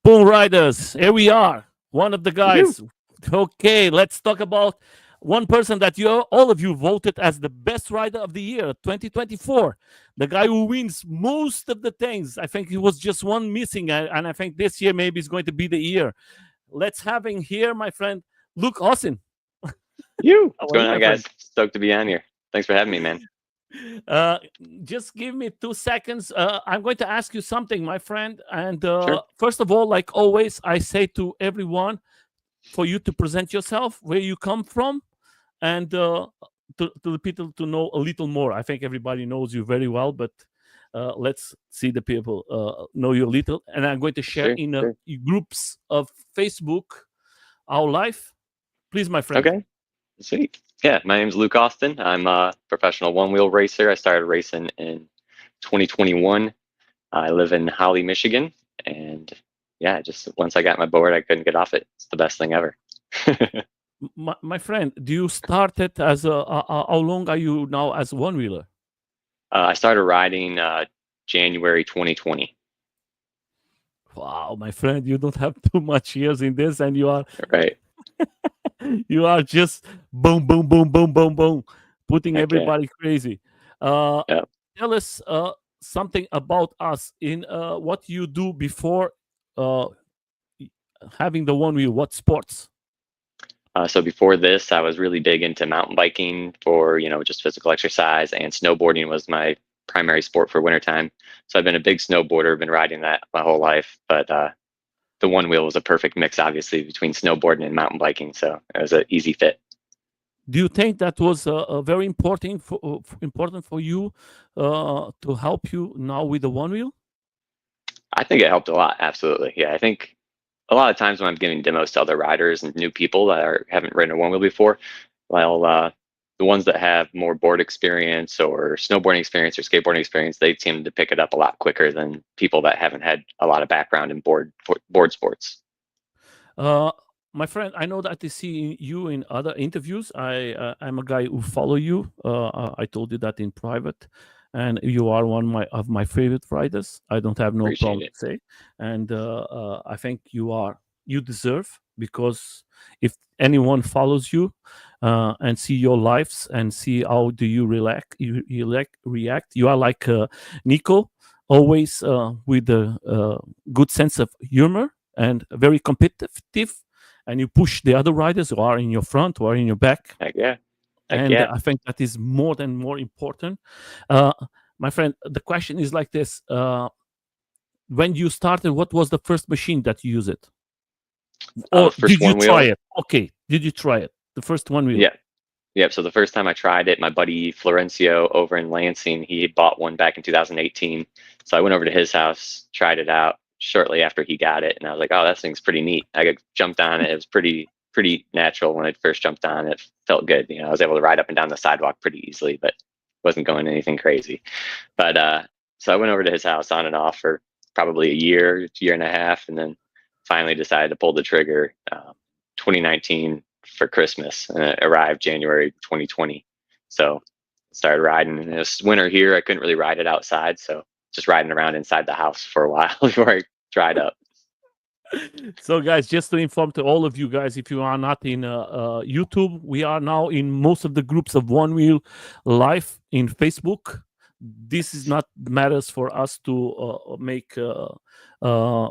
Boom Riders, here we are. One of the Woohoo. guys. Okay, let's talk about one person that all of you voted as the best rider of the year 2024. The guy who wins most of the things. I think he was just one missing, and I think this year maybe is going to be the year. Let's have him here, my friend Luke Austin. How What's are going you, my on, friend? guys? Stoked to be on here. Thanks for having me, man. Uh, just give me 2 seconds. I'm going to ask you something, my friend. And Sure. first of all, like always, I say to everyone for you to present yourself, where you come from, and to the people to know a little more. I think everybody knows you very well, but let's see the people know you a little. And I'm going to share Sure. in Sure. groups of Facebook our life. Please, my friend. Okay. Sweet. Yeah, my name's Luke Austin. I'm a professional one-wheel racer. I started racing in 2021. I live in Holly, Michigan, and yeah, just once I got my board, I couldn't get off it. It's the best thing ever. My friend, do you started as how long are you now as one wheeler? I started riding January 2020. Wow, my friend, you don't have too much years in this, and you are Right. you are just boom, boom, boom, boom, boom, boom, putting Heck yeah. everybody crazy. Uh, Yeah. Tell us something about us in what you do before uh, having the one wheel. What sports? So before this, I was really big into mountain biking for, just physical exercise, and snowboarding was my primary sport for wintertime. So I've been a big snowboarder, been riding that my whole life. But the one wheel was a perfect mix, obviously, between snowboarding and mountain biking. So it was an easy fit. Do you think that was very important for you to help you now with the one wheel? I think it helped a lot. Absolutely. Yeah. I think a lot of times when I'm giving demos to other riders and new people that haven't ridden a one wheel before, well, the ones that have more board experience or snowboarding experience or skateboarding experience, they seem to pick it up a lot quicker than people that haven't had a lot of background in board sports. Uh, my friend, I know that I see you in other interviews. I'm a guy who follow you. I told you that in private, and you are one of my favorite riders. I don't have no Appreciate problem it. to say, and I think you deserve, because if anyone follows you and see your lives and see how do you react, you are like Nico, always with a good sense of humor and very competitive, and you push the other riders who are in your front or in your back. Heck yeah. Heck And yeah. I think that is more important. Uh, my friend, the question is like this: when you started, what was the first machine that you used it, The or first did you one try wheel. it? Okay, did you try it? The first one wheel. Yeah. Yep. So the first time I tried it, my buddy Florencio over in Lansing, he bought one back in 2018. So I went over to his house, tried it out shortly after he got it, and I was like, "Oh, that thing's pretty neat." Jumped on it. It was pretty natural when I first jumped on. It felt good. I was able to ride up and down the sidewalk pretty easily, but wasn't going anything crazy. But so I went over to his house on and off for probably a year and a half, and then finally decided to pull the trigger. 2019 for Christmas, and it arrived January 2020. So started riding, and it was winter here. I couldn't really ride it outside, so just riding around inside the house for a while before I dried up. So, guys, just to inform to all of you guys, if you are not in YouTube, we are now in most of the groups of One Wheel Live in Facebook. This is not matters for us to make uh,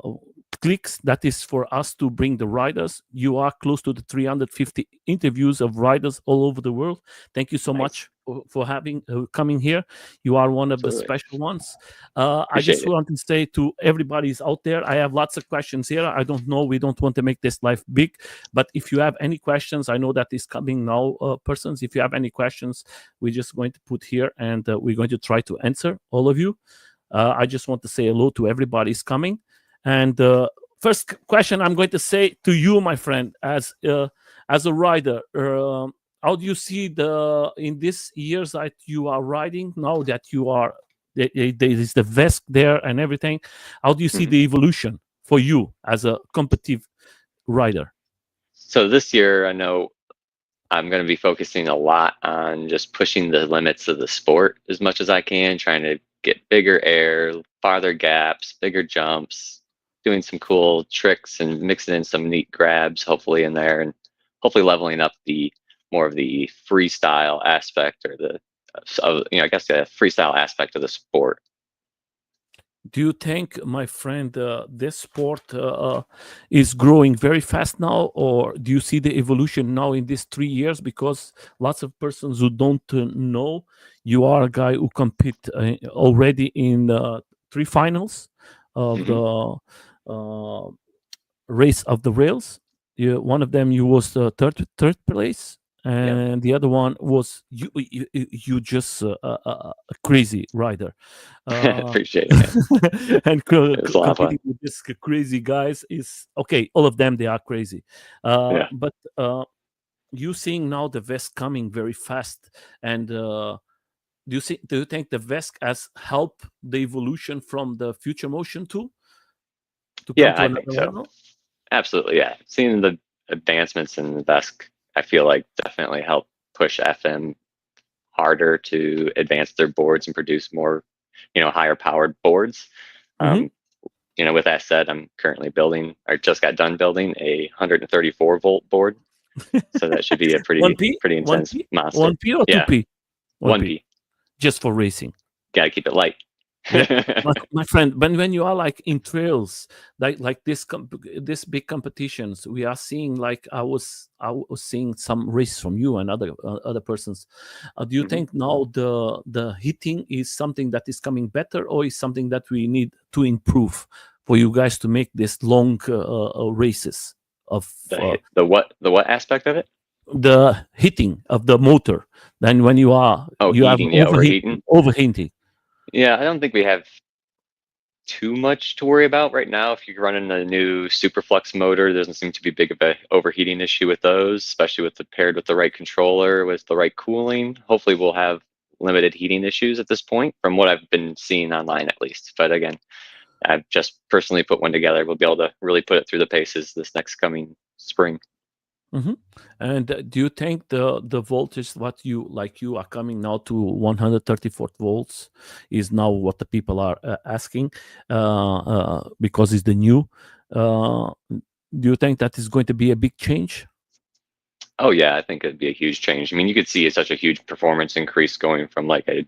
clicks. That is for us to bring the riders. You are close to the 350 interviews of riders all over the world. Thank you so Nice. much for having coming here. You are one of the Absolutely. special ones. I Appreciate just it. want to say to everybody's out there, I have lots of questions here. I don't know. We don't want to make this life big, but if you have any questions, I know that is coming now, persons. If you have any questions, we're just going to put here, and we're going to try to answer all of you. I just want to say hello to everybody's coming. And first question I'm going to say to you, my friend, as a rider, how do you see in these years that you are riding now that you are there is the vest there and everything? How do you see Mhm. the evolution for you as a competitive rider? So this year, I know I'm going to be focusing a lot on just pushing the limits of the sport as much as I can, trying to get bigger air, farther gaps, bigger jumps, doing some cool tricks and mixing in some neat grabs, hopefully in there, and hopefully leveling up the more of the freestyle aspect or the, I guess the freestyle aspect of the sport. Do you think, my friend, this sport is growing very fast now, or do you see the evolution now in these 3 years? Because lots of persons who don't know, you are a guy who compete already in 3 finals of the race of the rails. One of them you was third place, and the other one was you just a crazy rider. Appreciate it. And It was a lot of fun. competing with these crazy guys is okay. All of them, they are crazy. Yeah. But you seeing now the vest coming very fast, and do you think the vest has helped the evolution from the future motion too? To come Yeah, to I another think so. level? Absolutely, yeah. Seeing the advancements in the VESC, I feel like definitely help push FM harder to advance their boards and produce more, higher powered boards. With that said, I'm currently building, or just got done building a 134 volt board. So that should be a pretty 1P? intense 1P? monster. 1P or Yeah. 2P? 1P. Just for racing. Gotta keep it light. My friend, when you are like in trails, like this big competitions, we are seeing, like I was seeing some races from you and other persons. Do you think now the hitting is something that is coming better, or is something that we need to improve for you guys to make this long races of the what aspect of it? The hitting of the motor? Then when you are overheating. Yeah, I don't think we have too much to worry about right now. If you're running a new Superflux motor, there doesn't seem to be big of a overheating issue with those, especially paired with the right controller, with the right cooling. Hopefully we'll have limited heating issues at this point, from what I've been seeing online at least. But again, I've just personally put one together. We'll be able to really put it through the paces this next coming spring. And do you think the voltage what you are coming now to 134 volts is now what the people are asking because it's the new? Do you think that is going to be a big change? Oh yeah, I think it'd be a huge change. I mean, you could see such a huge performance increase going from like a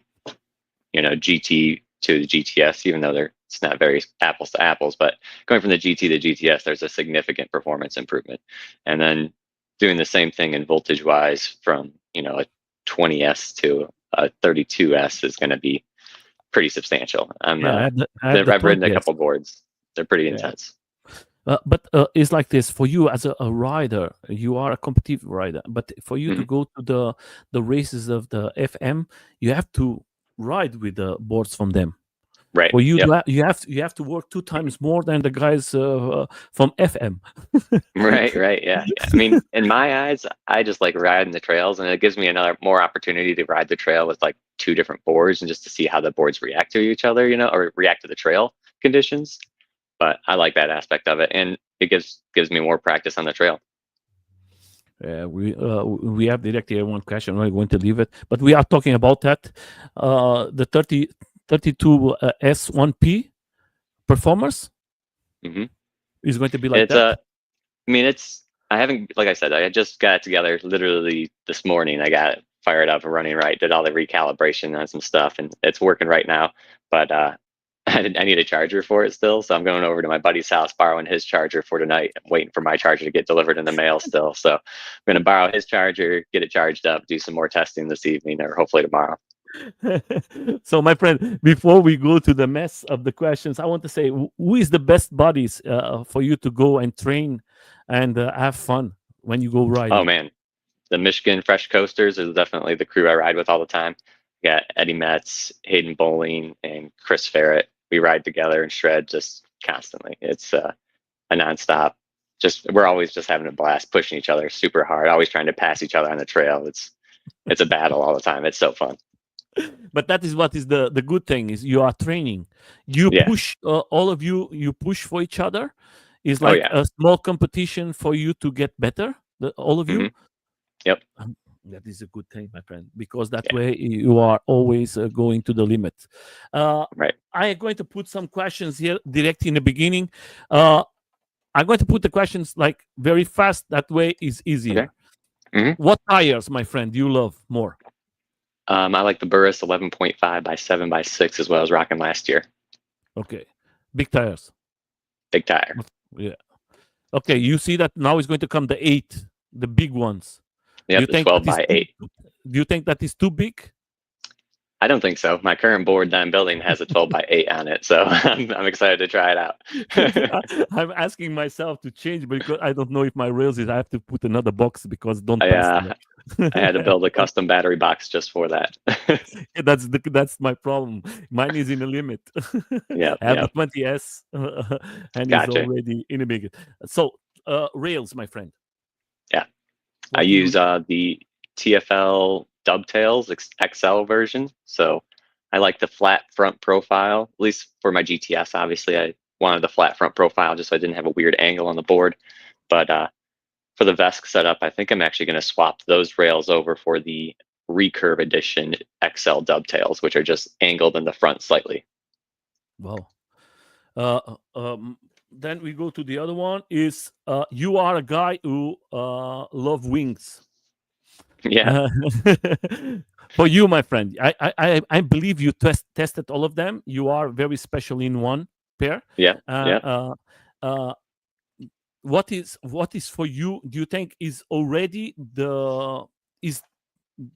GT to the GTS, even though it's not very apples to apples, but going from the GT to GTS, there's a significant performance improvement. And then doing the same thing in voltage wise from a 20S to a 32S is going to be pretty substantial. I've ridden a couple boards. They're pretty intense. But it's like this for you as a rider. You are a competitive rider, but for you to go to the races of the FM, you have to ride with the boards from them. Right. For you, you have to work 2 times more than the guys from FM. Right. Yeah. I mean, in my eyes, I just like riding the trails, and it gives me more opportunity to ride the trail with like 2 different boards and just to see how the boards react to each other, or react to the trail conditions. But I like that aspect of it, and it gives me more practice on the trail. We have directly one question. We're going to leave it, but we are talking about that. The 32 S1P performers is going to be like that. I mean, I haven't, like I said, I just got it together literally this morning. I got it fired up and running right, did all the recalibration on some stuff, and it's working right now. But I need a charger for it still, so I'm going over to my buddy's house, borrowing his charger for tonight. I'm waiting for my charger to get delivered in the mail still. So I'm going to borrow his charger, get it charged up, do some more testing this evening, or hopefully tomorrow. So, my friend, before we go to the mess of the questions, I want to say, who is the best buddies for you to go and train and have fun when you go riding? Oh man, the Michigan Fresh Coasters is definitely the crew I ride with all the time. We got Eddie Metz, Hayden Bowling, and Chris Ferret. We ride together and shred just constantly. It's a nonstop. We're always just having a blast, pushing each other super hard, always trying to pass each other on the trail. It's a battle all the time. It's so fun. But that is what is the good thing is you are training. You push all of you. You push for each other. It's like a small competition for you to get better. All of you. Yep. That is a good thing, my friend, because that Yeah. way you are always going to the limit. Right. I am going to put some questions here directly in the beginning. I'm going to put the questions like very fast. That way is easier. Okay. What tires, my friend, do you love more? I like the Burris 11.5 by 7 by 6 as well as rocking last year. Okay, big tires. Big tire. Yeah. Okay, you see that now is going to come the 8, the big ones. Yep, the 12 by 8. Do you think that is too big? I don't think so. My current board that I'm building has a 12 by 8 on it, so I'm excited to try it out. I'm asking myself to change because I don't know if my rails is. I have to put another box because don't I pass. I had to build a custom battery box just for that. That's my problem. Mine is in a limit. Yeah, I have yeah. the 20S and is Gotcha. already in a big. So rails, my friend. Yeah, What I do you use the TFL Dovetails XL version. So I like the flat front profile, at least for my GTS. Obviously, I wanted the flat front profile just so I didn't have a weird angle on the board. But for the VESC setup, I think I'm actually going to swap those rails over for the Recurve Edition XL Dovetails, which are just angled in the front slightly. Wow. Then we go to the other one. Is you are a guy who love wings. Yeah. For you, my friend, I believe you tested all of them. You are very special in one pair. Yeah. What is for you? Do you think is already is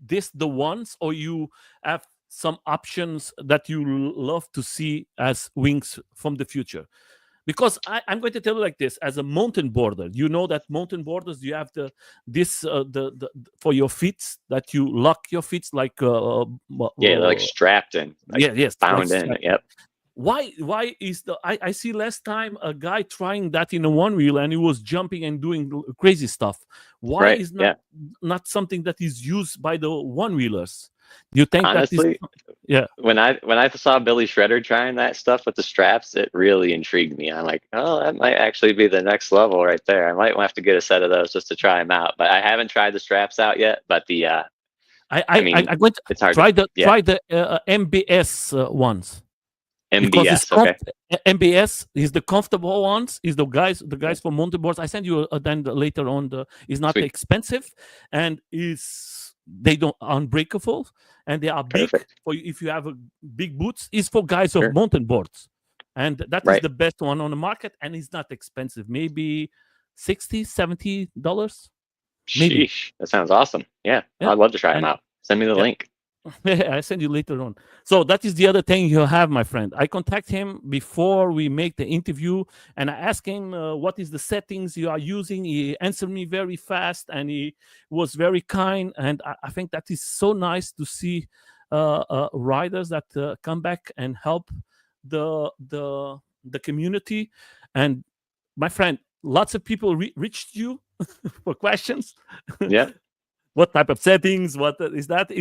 this the ones, or you have some options that you love to see as wings from the future? Because I'm going to tell you like this: as a mountain boarder, you know that mountain boarders, you have the for your feet that you lock your feet like they're like strapped in. Like yes, bound in. Yep. Why is I see last time a guy trying that in a one wheel and he was jumping and doing crazy stuff. Why is not something that is used by the one wheelers? Do you think honestly, yeah? When I saw Billy Shredder trying that stuff with the straps, it really intrigued me. I'm like, oh, that might actually be the next level right there. I might have to get a set of those just to try them out. But I haven't tried the straps out yet. But the I mean, went it's hard try the MBS ones. MBS, okay. MBS is the comfortable ones. Is the guys for mountain boards. I send you then later on. Is not expensive and they don't unbreakable and they are big for if you have a big boots. Is for guys of mountain boards, and that is the best one on the market, and it's not expensive. Maybe $60-$70. Maybe. Sheesh, that sounds awesome. Yeah, I'd love to try them out. Send me the link. I send you later on. So that is the other thing you have, my friend. I contact him before we make the interview, and I ask him what is the settings you are using. He answered me very fast, and he was very kind. And I think that is so nice to see riders that come back and help the community. And my friend, lots of people reached you for questions. Yeah. What type of settings? What is that?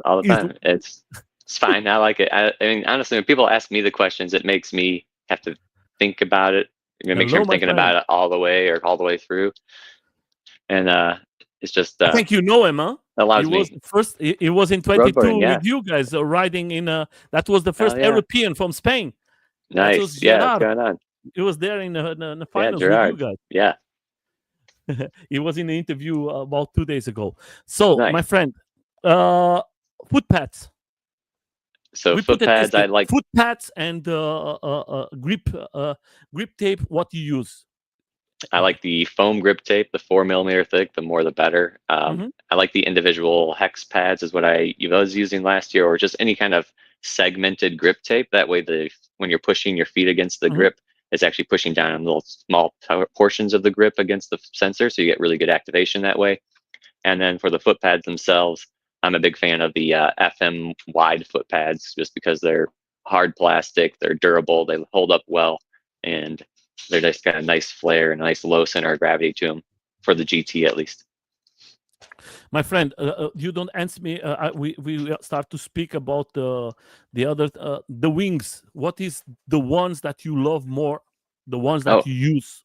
All the time. It's fine. I like it. I mean, honestly, when people ask me the questions, it makes me have to think about it. Make sure I'm thinking about it all the way or all the way through. And it's just. I think you know him, huh? Allows me. It was in 22 with you guys riding in a. That was the first European from Spain. Nice. Yeah, what's going on? It was there in the finals with you guys. Yeah. He was in the interview about 2 days ago. So, my friend, foot pads. So foot pads, I like foot pads and grip tape. What do you use? I like the foam grip tape, the 4 millimeter thick. The more, the better. I like the individual hex pads, is what I was using last year, or just any kind of segmented grip tape. That way, when you're pushing your feet against the grip, it's actually pushing down on little small portions of the grip against the sensor, so you get really good activation that way. And then for the foot pads themselves, I'm a big fan of the FM wide foot pads, just because they're hard plastic, they're durable, they hold up well, and they're just got a nice flare and a nice low center of gravity to them, for the GT at least. My friend, you don't answer me. We start to speak about the other the wings. What is the ones that you love more? The ones that you use?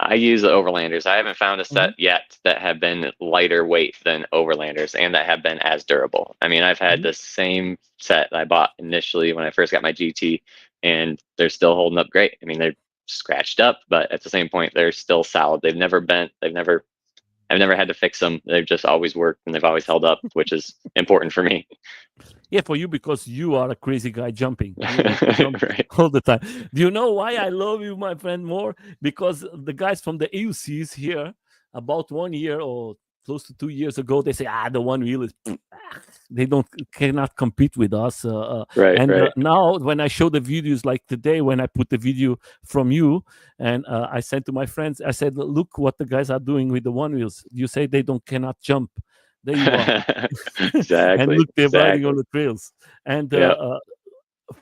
I use the Overlanders. I haven't found a set Mhm, yet that have been lighter weight than Overlanders and that have been as durable. I mean, I've had mhm. the same set I bought initially when I first got my GT, and they're still holding up great. I mean, they're scratched up, but at the same point, they're still solid. They've never bent. I've never had to fix them. They've just always worked and they've always held up, which is important for me. Yeah, for you because you are a crazy guy jumping. You want to jump Right. all the time. Do you know why I love you, my friend, more? Because the guys from the AUCs here, about 1 year or close to 2 years ago, they say, the one wheel is they don't cannot compete with us. Right. And Right. now when I show the videos like today, when I put the video from you and I sent to my friends, I said, look what the guys are doing with the one wheels. You say they don't cannot jump. There you are. And Exactly. look, they're riding on Exactly. the trails. And Yeah.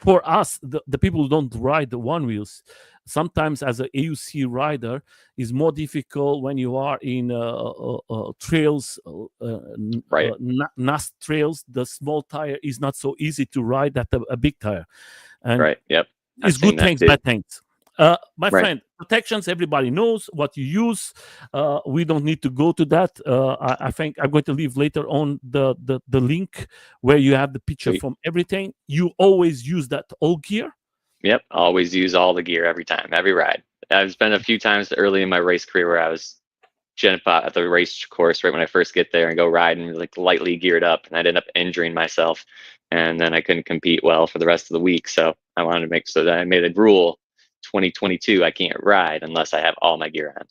for us, the people who don't ride the one wheels, sometimes as a AUC rider, is more difficult when you are in trails, Right. NAS trails. The small tire is not so easy to ride that a big tire. And Right. Yep. I've it's seen good that things, too. bad things. My Right. friend, protections, everybody knows what you use. We don't need to go to that. I think I'm going to leave later on the link where you have the picture Sweet. from everything. You always use that all gear. Yep. Always use all the gear every time, every ride. I've been a few times early in my race career where I was jump out at the race course right when I first get there and go ride and like lightly geared up, and I'd end up injuring myself, and then I couldn't compete well for the rest of the week. So I wanted to make so that I made a rule 2022 I can't ride unless I have all my gear on.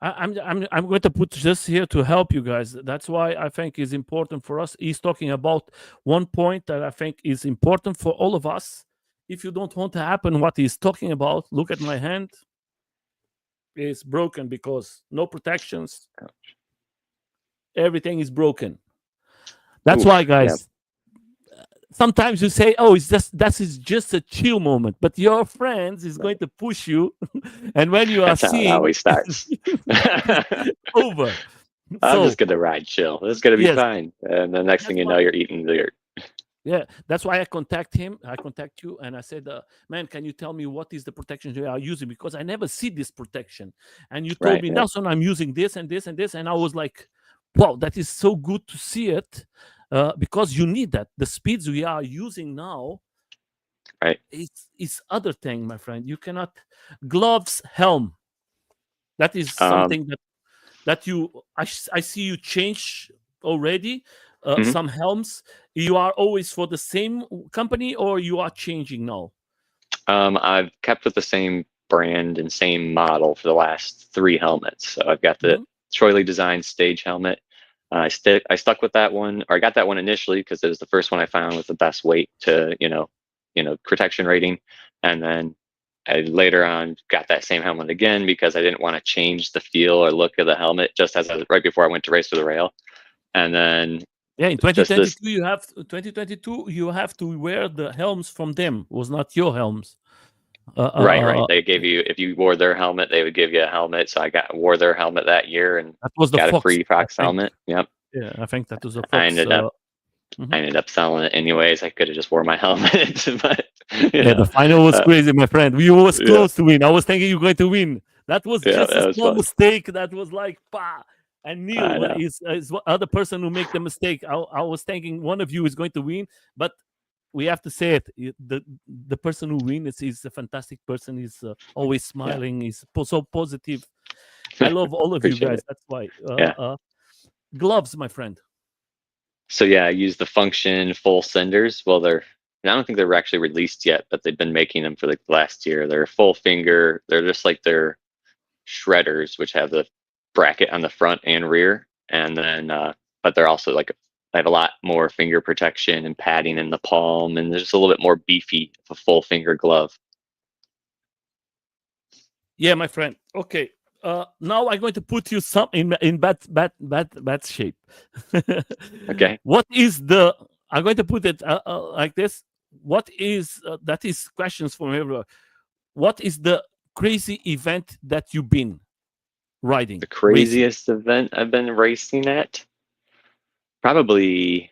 I'm going to put this here to help you guys. That's why I think is important for us. He's talking about one point that I think is important for all of us. If you don't want to happen what he's talking about, look at my hand. It's broken because no protections. Everything is broken. That's why, Oof. Yeah. guys. Sometimes you say, "Oh, it's just that is just a chill moment," but your friends is going to push you, and when you are That's how it seeing, always starts. it's over. I'm just So gonna ride chill. It's gonna be yes, fine. And the next thing that's you know, why. you're eating the Yeah, that's why I contact him. I contact you, and I said, "Man, can you tell me what is the protection you are using? Because I never see this protection." And you told right. me, Yep. "Nelson, I'm using this and this and this," and I was like, "Wow, that is so good to see it." Because you need that. The speeds we are using now Right. is other thing, my friend. You cannot gloves, helm. That is Um. something that I see you change already. Mhm. Some helms. You are always for the same company, or you are changing now. I've kept with the same brand and same model for the last three helmets. So I've got the Mhm. Troy Design stage helmet. I stuck with that one, or I got that one initially because it was the first one I found with the best weight to protection rating, and then I later on got that same helmet again because I didn't want to change the feel or look of the helmet just as right before I went to race to the rail, and then Yeah, in just this 2022 you have to wear the helms from them. It was not your helms. right. They gave you, if you wore their helmet, they would give you a helmet. So I wore their helmet that year and That was the got a Fox, free I Fox think. helmet. Yep. Yeah, I think that was the I Fox. ended up I Mhm. ended up selling it anyways. I could have just wore my helmet, but Yeah, the final was uh, crazy, my friend. We was yeah, close to win. I was thinking you're going to win. That was yeah, just a that was small fun. mistake. That was like, pa. And I Neil know. is the other person who make the mistake. I was thinking one of you is going to win, but we have to say it. The person who wins is a fantastic person. He's always Yeah, smiling. He's so positive. I love all of you appreciate guys. it. That's why. Yeah. Gloves, my friend. So yeah, I use the function full senders. Well, I don't think they're actually released yet, but they've been making them for like the last year. They're full finger. They're just like their shredders, which have the bracket on the front and rear, and then but they're also like they have a lot more finger protection and padding in the palm, and they're just a little bit more beefy of a full finger glove. Yeah, my friend. Okay. Now I'm going to put you some in bad shape. Okay. What is the? I'm going to put it like this. What is that? Is questions from everyone. What is the crazy event that you've been riding, The racing? craziest event I've been racing at, probably,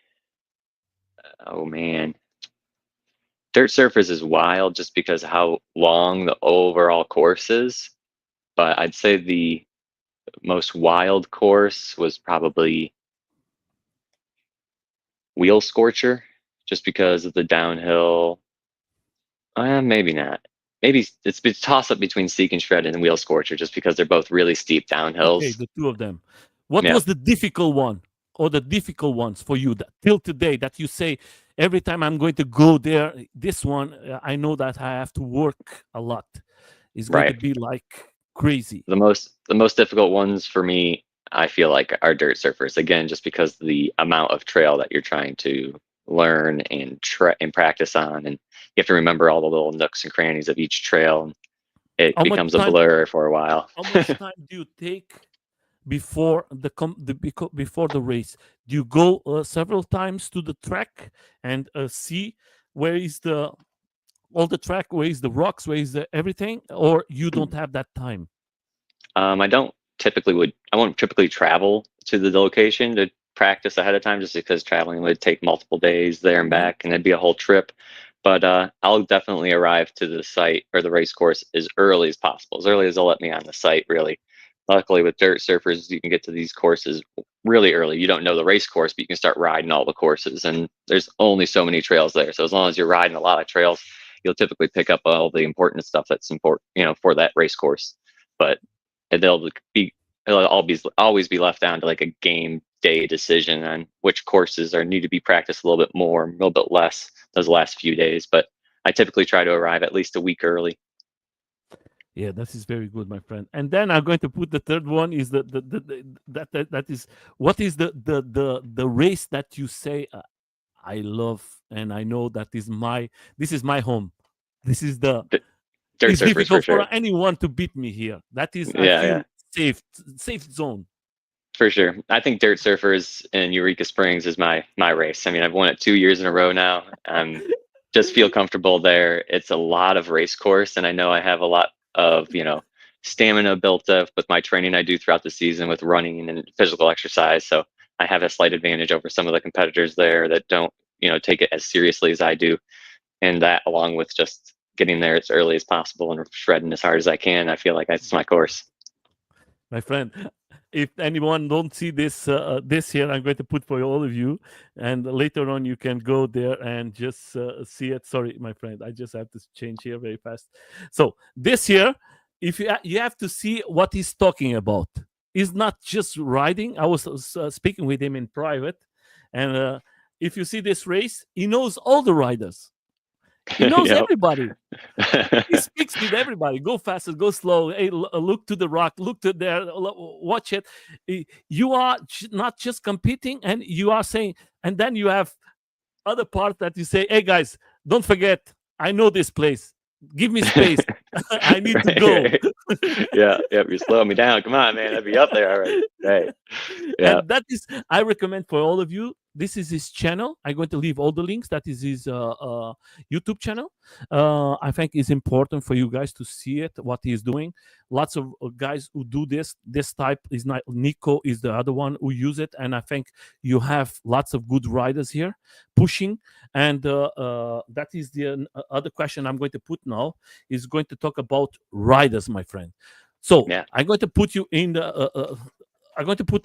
oh man, Dirtsurferz is wild just because how long the overall course is. but I'd say the most wild course was probably Wheel Scorcher, just because of the downhill. Maybe not. Maybe it's a toss up between Seek and Shred and Wheel Scorcher, just because they're both really steep Okay, downhills. the two of them. What Yeah. was the difficult one, or the difficult ones for you till today that you say every time I'm going to go there, this one I know that I have to work a lot. It's going to Right. be like crazy. The most difficult ones for me, I feel like, are Dirtsurferz. Again, just because the amount of trail that you're trying to learn and practice on, and you have to remember all the little nooks and crannies of each trail, and it How much becomes a time? blur for a while. How much time do you take before before the race? Do you go several times to the track and see where is the all the track, where is the rocks, where is the everything, or you don't have that time? I won't typically travel to the location to practice ahead of time, just because traveling would take multiple days there and Mhm. back, and it'd be a whole trip. But I'll definitely arrive to the site or the race course as early as possible, as early as they'll let me on the site, really. Luckily, with Dirtsurferz, you can get to these courses really early. You don't know the race course, but you can start riding all the courses, and there's only so many trails there. So as long as you're riding a lot of trails, you'll typically pick up all the important stuff that's important, for that race course. But they'll be it'll always be left down to like a game day decision on which courses are need to be practiced a little bit more, a little bit less those last few days. But I typically try to arrive at least a week early. Yeah, that is very good, my friend. And then I'm going to put the third one is that is what is the race that you say I love and I know that is this is my home. This is it's Dirtsurferz for difficult for sure. anyone to beat me here. That is I Yeah, feel yeah, safe zone. for sure. I think Dirtsurferz in Eureka Springs is my race. I mean, I've won it 2 years in a row now. Just feel comfortable there. It's a lot of race course, and I know I have a lot of stamina built up with my training I do throughout the season with running and physical exercise. So I have a slight advantage over some of the competitors there that don't take it as seriously as I do. And that, along with just getting there as early as possible and shredding as hard as I can, I feel like that's my course. My friend, if anyone don't see this here, I'm going to put for all of you, and later on you can go there and just see it. Sorry, my friend, I just have to change here very fast. So this here, if you have to see what he's talking about. He's not just riding. I was speaking with him in private, and if you see this race, he knows all the riders. He knows Yep. everybody. He speaks with everybody. Go faster, go slow. Hey, look to the rock, look to there, watch it. You are not just competing, and you are saying, and then you have other part that you say, hey guys, don't forget, I know this place. Give me space. I need to go. Yeah, you're slowing me down. Come on, man. I'd be up there already. Right. Yeah. And that is, I recommend for all of you. This is his channel. I'm going to leave all the links. That is his YouTube channel. I think it's important for you guys to see it, what he's doing. Lots of guys who do this type is not. Nico is the other one who use it, and I think you have lots of good riders here pushing. And that is the other question I'm going to put now. Is going to talk about riders, my friend. So Yeah. I'm going to put you in the. I'm going to put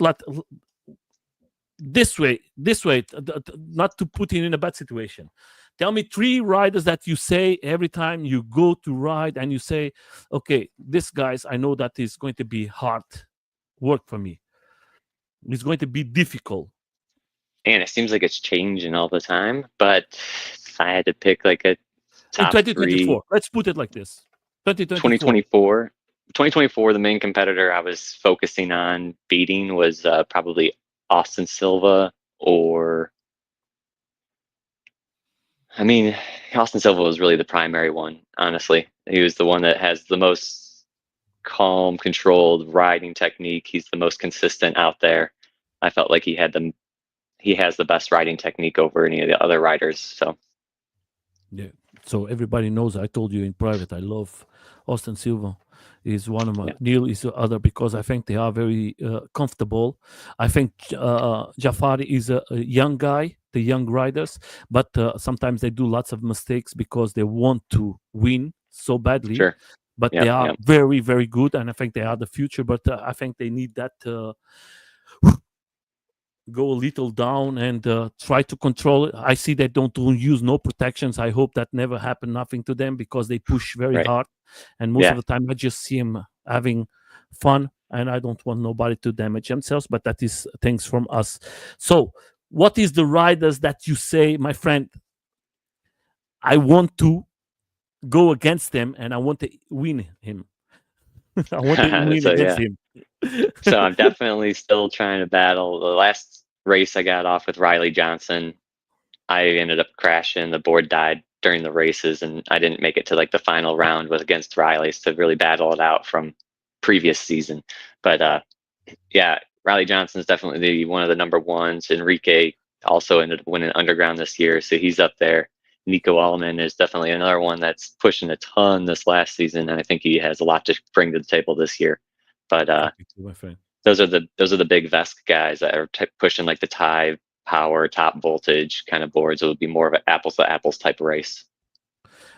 this way, not to put it in a bad situation. Tell me 3 riders that you say every time you go to ride and you say, okay, this guys, I know that is going to be hard work for me. It's going to be difficult. And it seems like it's changing all the time. But if I had to pick like a In top 2024, 3, let's put it like this. 2024, the main competitor I was focusing on beating was probably Austin Silva, or I mean, Austin Silva was really the primary one, honestly. He was the one that has the most calm, controlled riding technique. He's the most consistent out there. I felt like he has the best riding technique over any of the other riders. So Yeah. So everybody knows. I told you in private. I love Austin Silva. Is one of my yeah, Neil is the other because I think they are very comfortable. I think Jafari is a young guy, the young riders, but sometimes they do lots of mistakes because they want to win so badly. sure. but they are very, very good, and I think they are the future. But I think they need that go a little down and try to control it. I see they don't use no protections. I hope that never happened nothing to them, because they push very hard, and most of the time I just see them having fun, and I don't want nobody to damage themselves. But that is things from us. So what is the riders that you say, my friend, I want to go against them and I want to win him? I want to win against him. So I'm definitely still trying to battle. The last race I got off with Riley Johnson, I ended up crashing. The board died during the races, and I didn't make it to like the final round was against Riley's to really battle it out from previous season. But yeah, Riley Johnson is definitely one of the number ones. Enrique also ended up winning Underground this year, so he's up there. Nico Allman is definitely another one that's pushing a ton this last season, and I think he has a lot to bring to the table this year. But those are the big Vesk guys that are pushing like the Thai power, top voltage kind of boards. It would be more of an apples to apples type of race.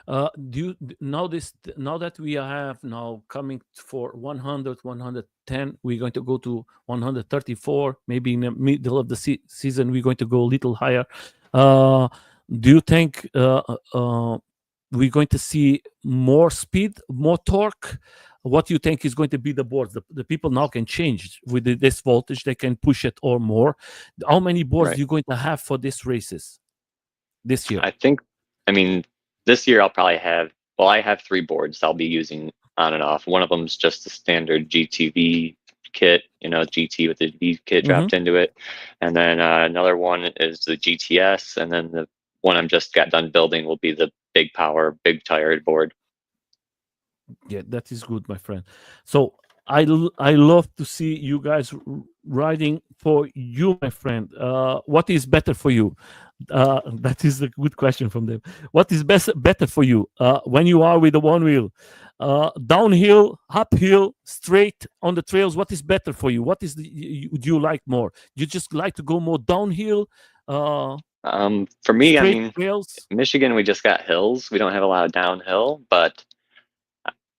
Do you now that we have now coming for 100, 110, we're going to go to 134, maybe in the middle of the season we're going to go a little higher. Do you think we're going to see more speed, more torque? What do you think is going to be the boards? The people now can change with this voltage, they can push it or more. How many boards are you going to have for these races this year? I mean, this year I'll probably have, I have 3 boards I'll be using on and off. One of them's just a standard GTV kit, GT with the V kit dropped into it. And then another one is the GTS. And then the one I'm just got done building will be the big power, big tired board. Yeah, that is good, my friend. So I love to see you guys riding. For you, my friend, what is better for you? That is a good question from them. What is better for you when you are with the Onewheel? Downhill, uphill, straight on the trails? What is better for you? What is do you like more? You just like to go more downhill? For me, I mean, trails? Michigan, we just got hills. We don't have a lot of downhill, but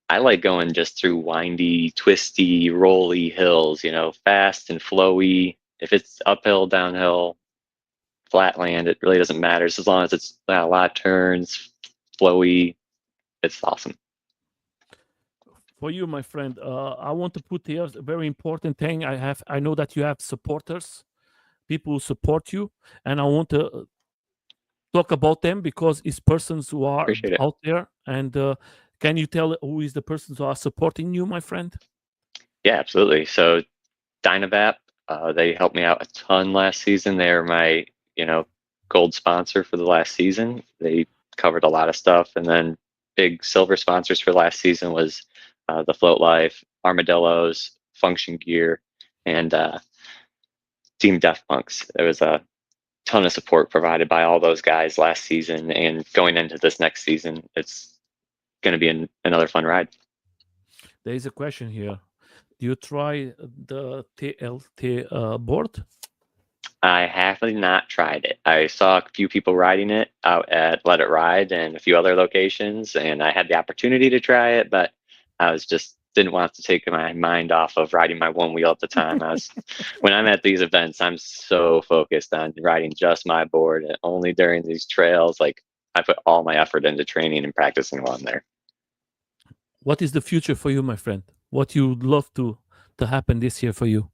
I like going just through windy, twisty, rolly hills, fast and flowy. If it's uphill, downhill, flat land, it really doesn't matter. As long as it's a lot of turns, flowy, it's awesome. For you, my friend, I want to put here a very important thing. I know that you have supporters, people who support you, and I want to talk about them because it's persons who are out there. And can you tell who is the persons who are supporting you, my friend? Yeah, absolutely. So Dynavap, they helped me out a ton last season. They're my, gold sponsor for the last season. They covered a lot of stuff. And then big silver sponsors for last season was the Float Life, Armadillos, Function Gear, and Team Deaf Punks. There was a ton of support provided by all those guys last season, and going into this next season, it's going to be another fun ride. There is a question here. Do you try the TLT board? I have not tried it. I saw a few people riding it out at Let It Ride and a few other locations, and I had the opportunity to try it, but I was just didn't want to take my mind off of riding my Onewheel at the time. When I'm at these events, I'm so focused on riding just my board, and only during these trails, like I put all my effort into training and practicing while I'm there. What is the future for you, my friend? What you would love to happen this year for you?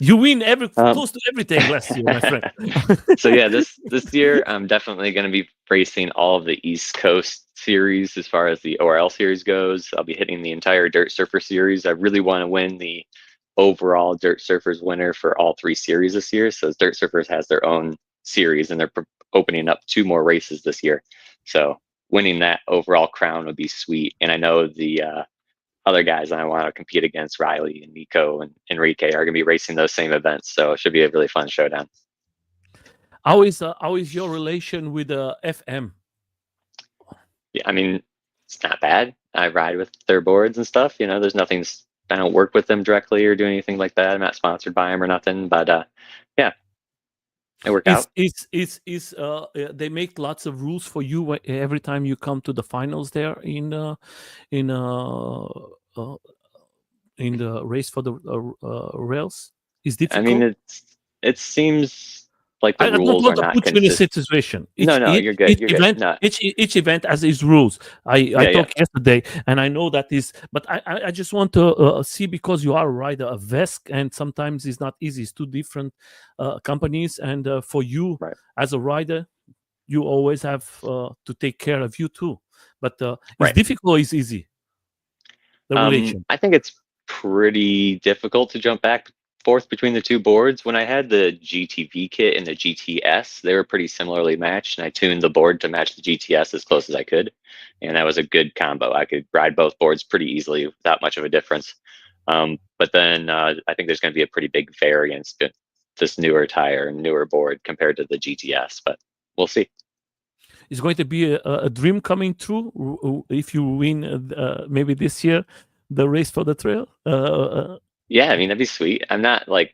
You win close to everything last year, my friend. So yeah, this year I'm definitely going to be racing all of the East Coast series as far as the ORL series goes. I'll be hitting the entire Dirtsurferz series. I really want to win the overall Dirtsurferz winner for all 3 series this year. So Dirtsurferz has their own series, and they're opening up 2 more races this year. So winning that overall crown would be sweet. And I know the other guys I want to compete against, Riley and Nico and Enrique, are going to be racing those same events. So it should be a really fun showdown. How is your relation with FM? Yeah, I mean, it's not bad. I ride with their boards and stuff. There's nothing. I don't work with them directly or do anything like that. I'm not sponsored by them or nothing. But yeah. It worked out. They make lots of rules for you every time you come to the finals there in uh, in the race for the rails? Is I mean, difficult? it seems like the I don't rules are want to not put you in a consistent. situation. No, no, you're good. You're good. No, Each event has its rules. I yeah, yeah, talked yesterday, and I know that is. But I just want to see, because you are a rider of VESC, and sometimes it's not easy. It's two different companies, and for you right, as a rider, you always have to take care of you too. But it's right. difficult or it's easy, the relation? I think it's pretty difficult to jump back forth between the two boards. When I had the GTV kit and the GTS, they were pretty similarly matched, and I tuned the board to match the GTS as close as I could, and that was a good combo. I could ride both boards pretty easily without much of a difference. But then I think there's going to be a pretty big variance to this newer tire and newer board compared to the GTS, but we'll see. It's going to be a dream coming true if you win maybe this year the race for the trail. Yeah, I mean, that'd be sweet. I'm not like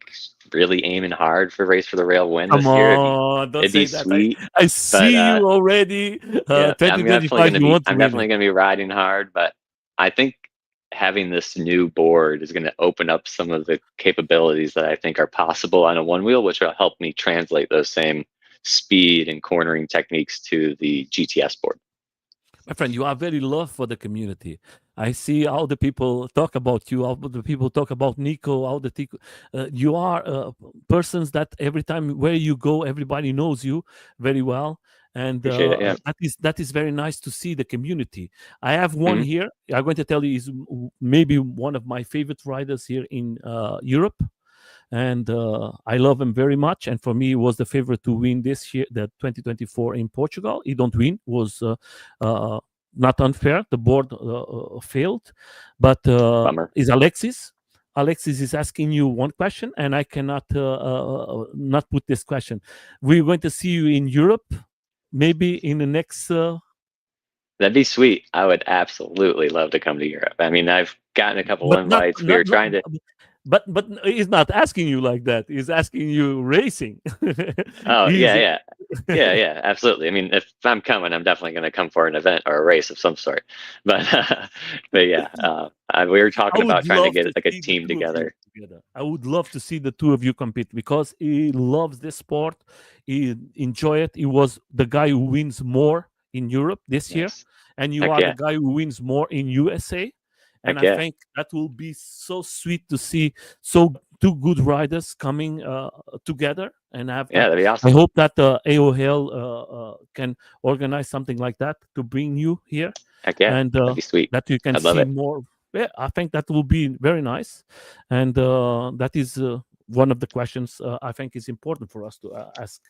really aiming hard for Race for the Rail win Come this year. on, don't It'd be say that. sweet, I but see you already. yeah, I'm definitely 2025, gonna you be want to win it. riding hard. But I think having this new board is gonna open up some of the capabilities that I think are possible on a one wheel, which will help me translate those same speed and cornering techniques to the GTS board. My friend, you are very loved for the community. I see how the people talk about you, how the people talk about Nico, how you are persons that every time where you go, everybody knows you very well. And Appreciate it. Yeah. that is very nice to see the community. I have one Mhm. here. I'm going to tell you, is maybe one of my favorite riders here in Europe, and I love him very much. And for me, he was the favorite to win this year, the 2024 in Portugal. He don't win, was not unfair. The board failed, but Bummer. is Alexis. Alexis is asking you one question, and I cannot not put this question. We're going to see you in Europe, maybe in the next. That'd be sweet. I would absolutely love to come to Europe. I mean, I've gotten a couple But not, invites. We not, were not trying to. but he's not asking you like that. He's asking you racing. Oh, He's yeah, yeah, yeah, absolutely. I mean, if I'm coming, I'm definitely going to come for an event or a race of some sort. But, but yeah, we were I talking about would trying to love get to like a see the team two of you together. together. I would love to see the two of you compete, because he loves this sport. He enjoy it. He was the guy who wins more in Europe this year, Nice. and you Heck are the yeah. guy who wins more in USA. And Heck I yeah. think that will be so sweet to see two good riders coming together. And have Yeah, that'd be I awesome. hope that AOL can organize something like that to bring you here, Heck yeah. and That'd be sweet. that you can I'd love see it. more. Yeah, I think that will be very nice, and that is one of the questions I think is important for us to ask.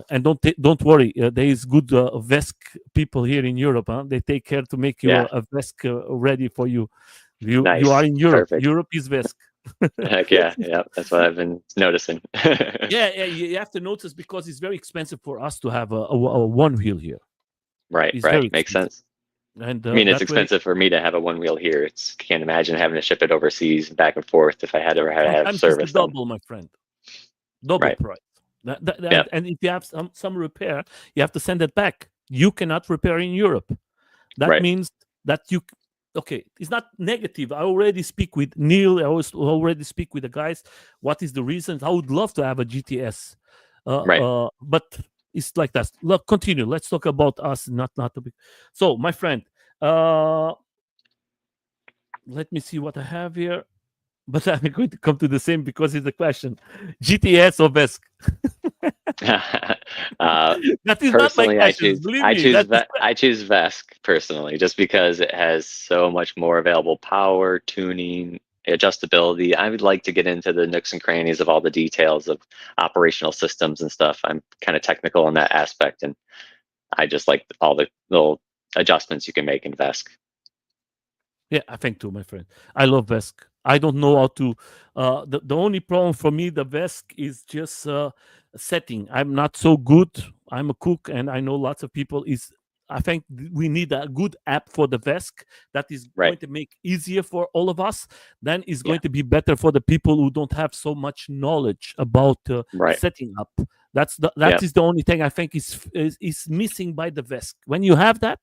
And don't worry, there is good VESC people here in Europe. Huh? They take care to make you Yeah. a VESC ready for you. You are Nice. in Europe. Perfect. Europe is VESC. Heck yeah. Yeah. That's what I've been noticing. Yeah, you have to notice, because it's very expensive for us to have a one wheel here. Right. It's Right. very Makes expensive, sense. and I mean, it's that way expensive for me to have a one wheel here. Can't imagine having to ship it overseas back and forth if I had to have sometimes it's the service done. double, my friend. Double Right. price. Yep. And if you have some repair, you have to send it back. You cannot repair in Europe. That Right. means that you. Okay, it's not negative. I already speak with Neil. I already speak with the guys. What is the reason? I would love to have a GTS, Right. but it's like that. Look, continue. Let's talk about us, not to be. So, my friend, let me see what I have here. But I'm going to come to the same, because it's the question: GTS or VESC? That is not my Personally, question. Believe me. I choose Vesk personally, just because it has so much more available power, tuning, adjustability. I would like to get into the nooks and crannies of all the details of operational systems and stuff. I'm kind of technical in that aspect, and I just like all the little adjustments you can make in Vesk. Yeah, I think too, my friend. I love VESC. I don't know how to. The only problem for me, the VESC, is just setting. I'm not so good. I'm a cook, and I know lots of people. I think we need a good app for the VESC that is Right. going to make easier for all of us. Then it's Yeah. going to be better for the people who don't have so much knowledge about Right. setting up. That is the only thing I think is missing by the Vesk. When you have that,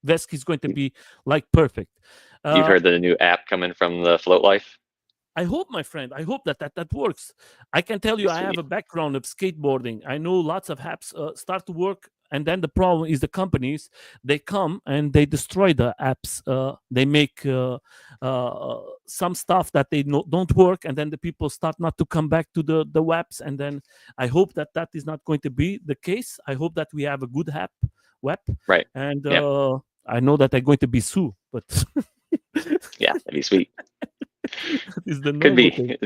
Vesk is going to be like perfect. You've heard the new app coming from the Float Life? I hope, my friend, I hope that works. I can tell you, I have a background of skateboarding. I know lots of apps start to work, and then the problem is the companies, they come and they destroy the apps. They make some stuff that they don't work, and then the people start not to come back to the webs. And then I hope that is not going to be the case. I hope that we have a good web. Right. And I know that they're going to be sued, but yeah, that'd be sweet. Is the could be thing.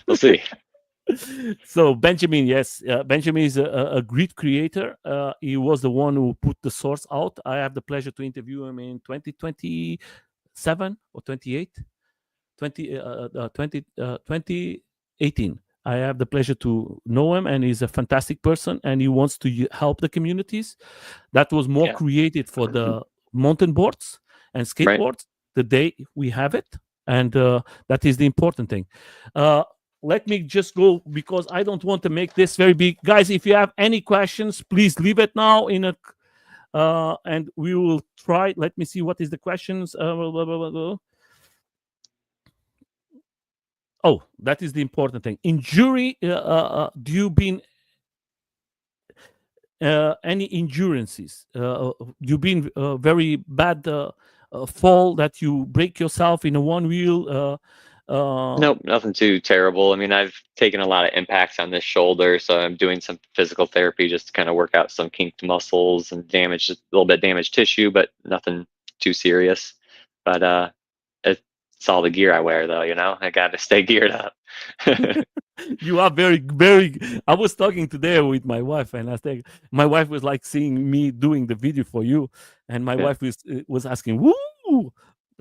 We'll see. So Benjamin, yes, Benjamin is a great creator. He was the one who put the source out. I have the pleasure to interview him in 2027 or 28 2018. I have the pleasure to know him, and he's a fantastic person, and he wants to help the communities. That was more created for the mountain boards and skateboards. Right. The day we have it, and that is the important thing. Let me just go, because I don't want to make this very big. Guys, if you have any questions, please leave it now in a and we will try. Let me see what is the questions. Oh, that is the important thing. Injury, do you been any injurances? You been very bad fall that you break yourself in a one wheel? Nope, nothing too terrible. I mean, I've taken a lot of impacts on this shoulder, so I'm doing some physical therapy just to kind of work out some kinked muscles and damaged, a little bit damaged tissue, but nothing too serious. But it's all the gear I wear, though. You know, I got to stay geared up. You are very, very. I was talking today with my wife, and I think my wife was like seeing me doing the video for you, and my wife was asking, "Woo,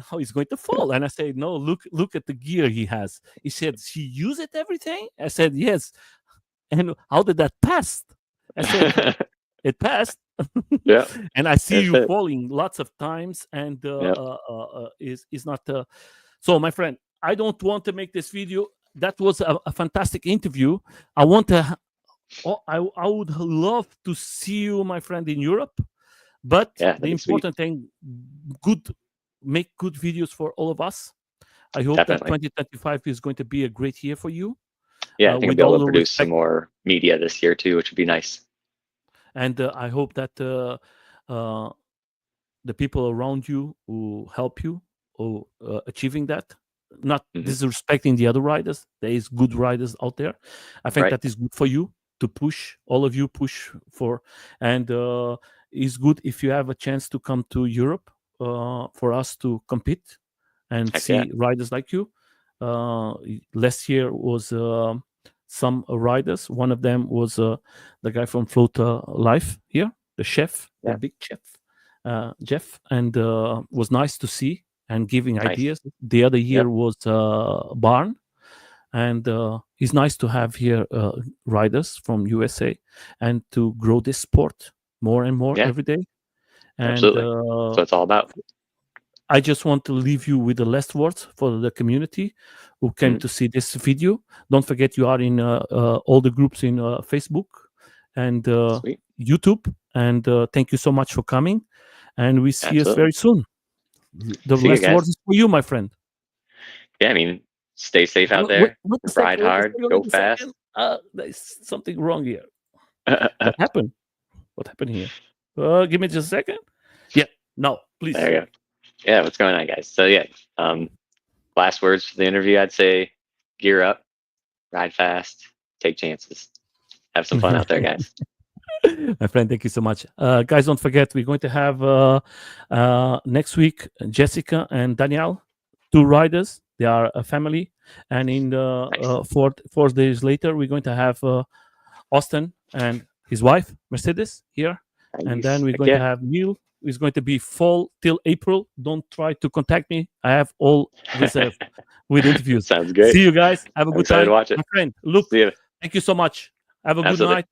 how he's going to fall?" And I said, "No, look at the gear he has." He said, "She use it everything?" I said, "Yes." And how did that pass? I said, "It passed." Yeah. And I see you falling lots of times, and is not. So, my friend, I don't want to make this video. That was a fantastic interview. I want to. I would love to see you, my friend, in Europe. But the important thing, make good videos for all of us. I hope that 2025 is going to be a great year for you. Yeah, I think I'll be able to produce some more media this year too, which would be nice. And I hope that the people around you who help you or achieving that, not disrespecting the other riders. There is good riders out there. I think that is good for you to push. All of you push for, and it's good if you have a chance to come to Europe for us to compete and see riders like you. Last year was some riders. One of them was the guy from Float Life here, the chef, the big chef, Jeff, and was nice to see and giving ideas. The other year was Barn, and it's nice to have here riders from USA and to grow this sport more and more every day. And, absolutely. So it's all about. I just want to leave you with the last words for the community who came to see this video. Don't forget you are in all the groups in Facebook and YouTube. And thank you so much for coming. And we see us very soon. The last words is for you, my friend. Yeah, I mean, stay safe out there. Ride hard. Go fast. There's something wrong here. What happened? What happened here? Give me just a second. Yeah. No, please. There you go. Yeah, what's going on, guys? So yeah, last words for the interview, I'd say gear up, ride fast, take chances, have some fun out there, guys. My friend, thank you so much. Guys, don't forget, we're going to have next week Jessica and Danielle, 2 riders. They are a family. And in 4 days later, we're going to have Austin and his wife, Mercedes, here. Nice. And then we're going to have Neil. It's going to be fall till April. Don't try to contact me. I have all reserved with interviews. Sounds great. See you guys. Have a good time. Watch it. My friend, Luke, thank you so much. Have a good night.